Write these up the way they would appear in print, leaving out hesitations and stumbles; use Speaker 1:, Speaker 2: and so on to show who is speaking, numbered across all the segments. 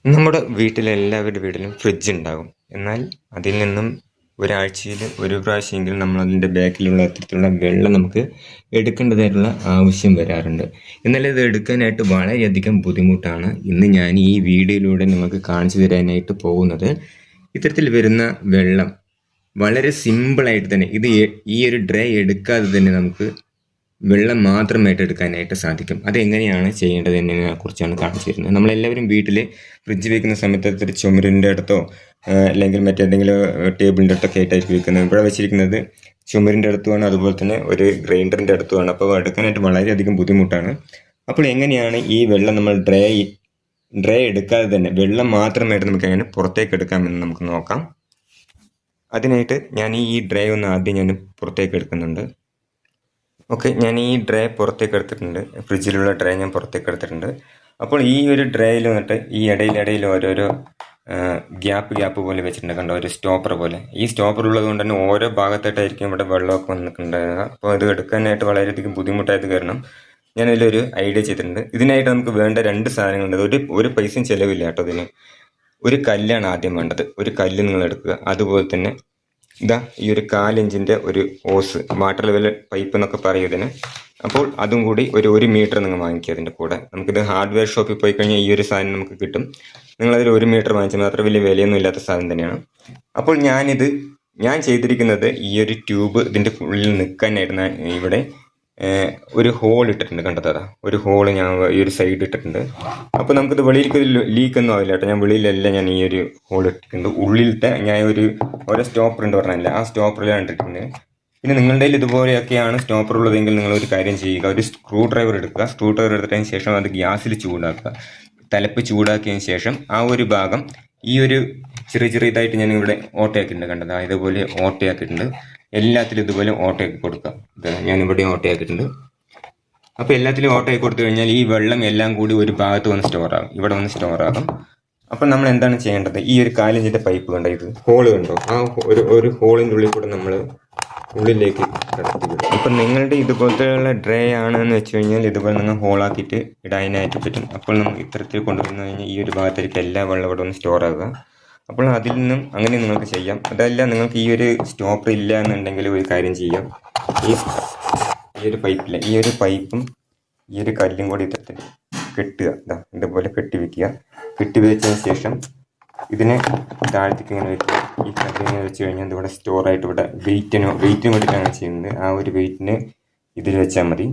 Speaker 1: നമ്മുടെ വീട്ടിലെല്ലാവരുടെ വീട്ടിലും ഫ്രിഡ്ജ് ഉണ്ടാകും. എന്നാൽ അതിൽ നിന്നും ഒരാഴ്ചയിൽ ഒരു പ്രാവശ്യമെങ്കിലും നമ്മൾ അതിൻ്റെ ബാക്കിലുള്ള അത്തരത്തിലുള്ള വെള്ളം നമുക്ക് എടുക്കേണ്ടതായിട്ടുള്ള ആവശ്യം വരാറുണ്ട്. എന്നാൽ ഇത് എടുക്കാനായിട്ട് വളരെയധികം ബുദ്ധിമുട്ടാണ്. ഇന്ന് ഞാൻ ഈ വീഡിയോയിലൂടെ നിങ്ങൾക്ക് കാണിച്ചു തരാനായിട്ട് പോകുന്നത് ഇത്തരത്തിൽ വരുന്ന വെള്ളം വളരെ സിമ്പിളായിട്ട് തന്നെ ഈ ഒരു ഡ്രൈ എടുക്കാതെ തന്നെ നമുക്ക് വെള്ളം മാത്രമായിട്ട് എടുക്കാനായിട്ട് സാധിക്കും. അതെങ്ങനെയാണ് ചെയ്യേണ്ടത് എന്നതിനെ കുറിച്ചാണ് കാണിച്ചു തരുന്നത്. നമ്മളെല്ലാവരും വീട്ടിൽ ഫ്രിഡ്ജ് വയ്ക്കുന്ന സമയത്ത് ചുമരിൻ്റെ അടുത്തോ അല്ലെങ്കിൽ മറ്റേതെങ്കിലും ടേബിളിൻ്റെ അടുത്തൊക്കെ ആയിട്ടായിരിക്കും വയ്ക്കുന്നത്. ഇവിടെ വെച്ചിരിക്കുന്നത് ചുമരിൻ്റെ അടുത്തുമാണ്, അതുപോലെ തന്നെ ഒരു ഗ്രൈൻഡറിൻ്റെ അടുത്തുമാണ്. അപ്പോൾ എടുക്കാനായിട്ട് വളരെയധികം ബുദ്ധിമുട്ടാണ്. അപ്പോൾ എങ്ങനെയാണ് ഈ വെള്ളം നമ്മൾ ഡ്രൈ എടുക്കാതെ തന്നെ വെള്ളം മാത്രമായിട്ട് നമുക്ക് എങ്ങനെ പുറത്തേക്ക് എടുക്കാമെന്ന് നമുക്ക് നോക്കാം. അതിനായിട്ട് ഞാൻ ഈ ഡ്രൈ ഒന്ന് ആദ്യം ഞാൻ പുറത്തേക്ക് എടുക്കുന്നുണ്ട്. ഓക്കെ, ഞാൻ ഈ ഡ്രൈ പുറത്തേക്ക് എടുത്തിട്ടുണ്ട്. ഫ്രിഡ്ജിലുള്ള ഡ്രൈ ഞാൻ പുറത്തേക്ക് എടുത്തിട്ടുണ്ട്. അപ്പോൾ ഈ ഒരു ഡ്രൈയിൽ വന്നിട്ട് ഈ ഇടയിൽ ഓരോരോ ഗ്യാപ്പ് പോലെ വെച്ചിട്ടുണ്ട്, കണ്ടോ, ഒരു സ്റ്റോപ്പർ പോലെ. ഈ സ്റ്റോപ്പർ ഉള്ളത് കൊണ്ട് തന്നെ ഓരോ ഭാഗത്തായിട്ടായിരിക്കും ഇവിടെ വെള്ളമൊക്കെ വന്നിട്ടുണ്ടാകുക. അപ്പോൾ അത് എടുക്കാനായിട്ട് വളരെയധികം ബുദ്ധിമുട്ടായത് കാരണം ഞാനതിലൊരു ഐഡിയ ചെയ്തിട്ടുണ്ട്. ഇതിനായിട്ട് നമുക്ക് വേണ്ട 2 സാധനങ്ങളുണ്ട്. ഒരു പൈസയും ചിലവില്ല കേട്ടോ ഇതിന്. ഒരു കല്ലാണ് ആദ്യം വേണ്ടത്. ഒരു കല്ല് നിങ്ങൾ എടുക്കുക. അതുപോലെ തന്നെ ഇതാ ഈ ഒരു 1/4 ഇഞ്ചിൻ്റെ ഒരു ഓസ്, വാട്ടർ ലെവൽ പൈപ്പ് എന്നൊക്കെ പറയും ഇതിന്. അപ്പോൾ അതും കൂടി ഒരു 1 മീറ്റർ നിങ്ങൾ വാങ്ങിക്കുക. അതിൻ്റെ കൂടെ നമുക്കിത് ഹാർഡ്വെയർ ഷോപ്പിൽ പോയി കഴിഞ്ഞാൽ ഈ ഒരു സാധനം നമുക്ക് കിട്ടും. നിങ്ങളതിൽ 1 മീറ്റർ വാങ്ങിച്ചാൽ അത്ര വലിയ വിലയൊന്നും ഇല്ലാത്ത സാധനം തന്നെയാണ്. അപ്പോൾ ഞാൻ ചെയ്തിരിക്കുന്നത് ഈ ഒരു ട്യൂബ് ഇതിൻ്റെ ഉള്ളിൽ നിൽക്കാനായിട്ട് ഇവിടെ ഒരു ഹോൾ ഇട്ടിട്ടുണ്ട്. കണ്ടതാ, ഒരു ഹോൾ ഞാൻ ഈ ഒരു സൈഡ് ഇട്ടിട്ടുണ്ട്. അപ്പോൾ നമുക്കിത് വെളിയിലേക്ക് ലീക്കൊന്നും ആവില്ല കേട്ടോ. ഞാൻ വെളിയിലല്ല ഞാൻ ഈ ഒരു ഹോൾ ഇട്ടിട്ടുണ്ട്. ഉള്ളിലത്തെ ഞാൻ ഓരോ സ്റ്റോപ്പർ ഉണ്ട് പറഞ്ഞില്ല, ആ സ്റ്റോപ്പറിലാണ് ഇട്ടിട്ടുണ്ട്. പിന്നെ നിങ്ങളുടെ കയ്യിൽ ഇതുപോലെയൊക്കെയാണ് സ്റ്റോപ്പർ ഉള്ളതെങ്കിൽ നിങ്ങളൊരു കാര്യം ചെയ്യുക, ഒരു സ്ക്രൂ ഡ്രൈവർ എടുക്കുക. സ്ക്രൂ ഡ്രൈവർ എടുത്തതിന് ശേഷം അത് ഗ്യാസിൽ ചൂടാക്കുക. തലപ്പ് ചൂടാക്കിയതിന് ശേഷം ആ ഒരു ഭാഗം ഈ ഒരു ചെറിയതായിട്ട് ഞാൻ ഇവിടെ ഓട്ടയാക്കിയിട്ടുണ്ട്. കണ്ടത് ഇതുപോലെ ഓട്ടയാക്കിയിട്ടുണ്ട്. എല്ലാത്തിലും ഇതുപോലെ ഓട്ടയാക്കി കൊടുക്കുക. ഞാനിവിടെ ഓട്ടയാക്കിയിട്ടുണ്ട്. അപ്പോൾ എല്ലാത്തിലും ഓട്ടയാക്കി കൊടുത്തു കഴിഞ്ഞാൽ ഈ വെള്ളം എല്ലാം കൂടി ഒരു ഭാഗത്ത് വന്ന് ഇവിടെ വന്ന് സ്റ്റോർ ആകും. അപ്പോൾ നമ്മൾ എന്താണ് ചെയ്യേണ്ടത്, ഈ ഒരു 1/4 ഇഞ്ചിൻ്റെ പൈപ്പ് കണ്ടോ, ഇത് ഹോള് കണ്ടോ, ആ ഒരു ഹോളിൻ്റെ ഉള്ളിൽ കൂടെ നമ്മൾ ഉള്ളിലേക്ക് കടത്തി വിടും. ഇപ്പം നിങ്ങളുടെ ഇതുപോലത്തെയുള്ള ഡ്രൈ ആണെന്ന് വെച്ച് കഴിഞ്ഞാൽ ഇതുപോലെ നിങ്ങൾ ഹോളാക്കിയിട്ട് ഇടാനായിട്ട് പറ്റും. അപ്പോൾ നമുക്ക് ഇത്തരത്തിൽ കൊണ്ടുവന്നു കഴിഞ്ഞാൽ ഈ ഒരു ഭാഗത്തേക്ക് എല്ലാ വെള്ളം ഇവിടെ ഒന്ന് സ്റ്റോർ ആകുക. അപ്പോൾ അതിൽ നിന്നും അങ്ങനെ നിങ്ങൾക്ക് ചെയ്യാം. അതല്ല നിങ്ങൾക്ക് ഈ ഒരു സ്റ്റോപ്പർ ഇല്ല എന്നുണ്ടെങ്കിൽ ഒരു കാര്യം ചെയ്യാം, ഈ ഒരു പൈപ്പും ഈ ഒരു കല്ലും കൂടി ഇത്തരത്തിൽ കെട്ടുക. ഇതുപോലെ കെട്ടി വെക്കുക. കെട്ടി വെച്ചതിന് ശേഷം ഇതിനെ താഴത്തേക്ക് ഇങ്ങനെ വെക്കുക. ഈ കല്ലിങ്ങനെ വെച്ച് കഴിഞ്ഞാൽ ഇതിവിടെ സ്റ്റോറായിട്ട് ഇവിടെ വെയിറ്റിന് വേണ്ടിയിട്ടാണ് ചെയ്യുന്നത്. ആ ഒരു വെയിറ്റിന് ഇതിൽ വെച്ചാൽ മതി.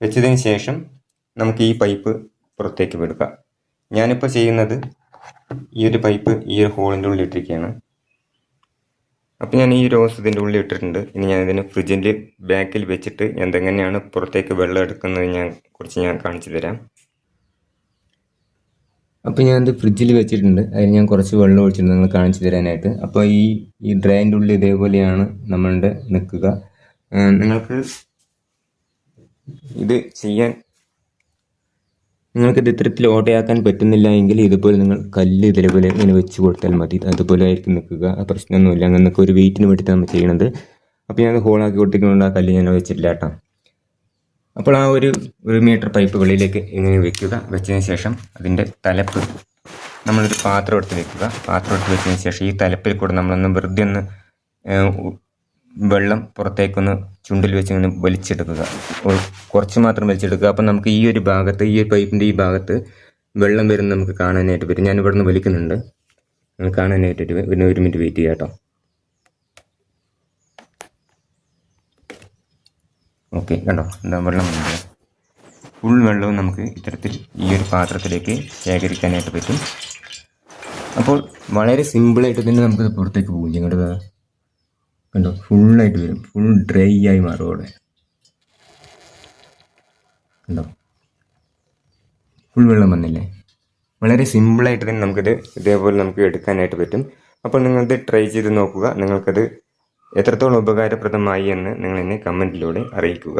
Speaker 1: വെച്ചതിന് ശേഷം നമുക്ക് ഈ പൈപ്പ് പുറത്തേക്ക് വിടുക. ഞാനിപ്പോൾ ചെയ്യുന്നത് ഈ ഒരു പൈപ്പ് ഈ ഒരു ഹോളിൻ്റെ ഉള്ളിൽ ഇട്ടിരിക്കുകയാണ്. അപ്പോൾ ഞാൻ ഈ റോസ് ഇതിൻ്റെ ഉള്ളിൽ ഇട്ടിട്ടുണ്ട്. ഇനി ഞാൻ ഇതിന് ഫ്രിഡ്ജിൻ്റെ ബാക്കിൽ വെച്ചിട്ട് എന്തെങ്ങനെയാണ് പുറത്തേക്ക് വെള്ളം എടുക്കുന്നത് കുറിച്ച് ഞാൻ കാണിച്ചു തരാം. അപ്പോൾ ഞാനത് ഫ്രിഡ്ജിൽ വെച്ചിട്ടുണ്ട്. അതിന് ഞാൻ കുറച്ച് വെള്ളം ഒഴിച്ചിട്ടുണ്ട് നിങ്ങൾ കാണിച്ചു തരാനായിട്ട്. അപ്പോൾ ഈ ഡ്രൈൻ്റെ ഉള്ളിൽ ഇതേപോലെയാണ് നമ്മളുടെ നിൽക്കുക. നിങ്ങൾക്കിത് ചെയ്യാൻ നിങ്ങൾക്കിത് ഇത്തരത്തിൽ ഓട്ടയാക്കാൻ പറ്റുന്നില്ല എങ്കിൽ ഇതുപോലെ നിങ്ങൾ കല്ല് ഇതേപോലെ ഇങ്ങനെ വെച്ച് കൊടുത്താൽ മതി. അതുപോലെ ആയിരിക്കും നിൽക്കുക. പ്രശ്നമൊന്നുമില്ല. അങ്ങനെയൊക്കെ ഒരു വെയിറ്റിന് വേണ്ടിയിട്ട് നമ്മൾ ചെയ്യണത്. അപ്പോൾ ഞാൻ ഹോളാക്കി കൊടുത്തിട്ടുണ്ട്. ആ കല്ല് ഞാൻ വെച്ചിട്ടില്ല കേട്ടോ. അപ്പോൾ ആ ഒരു മീറ്റർ പൈപ്പ് വെളിയിലേക്ക് ഇങ്ങനെ വെക്കുക. വെച്ചതിന് ശേഷം അതിൻ്റെ തലപ്പ് നമ്മളൊരു പാത്രം എടുത്ത് വെക്കുക. പാത്രം എടുത്ത് വെച്ചതിന് ശേഷം ഈ തലപ്പിൽ കൂടെ നമ്മളൊന്ന് വെറുതെ ഒന്ന് വെള്ളം പുറത്തേക്കൊന്ന് ചുണ്ടിൽ വെച്ച് ഇങ്ങനെ വലിച്ചെടുക്കുക. കുറച്ച് മാത്രം വലിച്ചെടുക്കുക. അപ്പം നമുക്ക് ഈ ഒരു ഭാഗത്ത്, ഈ ഒരു പൈപ്പിൻ്റെ ഈ ഭാഗത്ത് വെള്ളം വരുന്ന നമുക്ക് കാണാനായിട്ട് വരും. ഞാൻ ഇവിടെ നിന്ന് വലിക്കുന്നുണ്ട്, നമുക്ക് കാണാനായിട്ട് പിന്നെ 1 മിനിറ്റ് വെയിറ്റ് ചെയ്യാം കേട്ടോ. ഓക്കെ, കണ്ടോ, എന്താ വെള്ളം വന്നത്. ഫുൾ വെള്ളവും നമുക്ക് ഇത്തരത്തിൽ ഈ ഒരു പാത്രത്തിലേക്ക് ശേഖരിക്കാനായിട്ട് പറ്റും. അപ്പോൾ വളരെ സിമ്പിളായിട്ട് തന്നെ നമുക്കത് പുറത്തേക്ക് പോകും. ഞങ്ങളുടെ കണ്ടോ, ഫുള്ളായിട്ട് വരും. ഫുൾ ഡ്രൈ ആയി മാറും. അവിടെ കണ്ടോ, ഫുൾ വെള്ളം വന്നില്ലേ. വളരെ സിമ്പിളായിട്ട് തന്നെ നമുക്കിത് ഇതേപോലെ നമുക്ക് എടുക്കാനായിട്ട് പറ്റും. അപ്പോൾ നിങ്ങളിത് ട്രൈ ചെയ്ത് നോക്കുക. നിങ്ങൾക്കത് എത്രത്തോളം ഉപകാരപ്രദമായി എന്ന് നിങ്ങൾ എന്നെ കമൻറ്റിലൂടെ അറിയിക്കുക.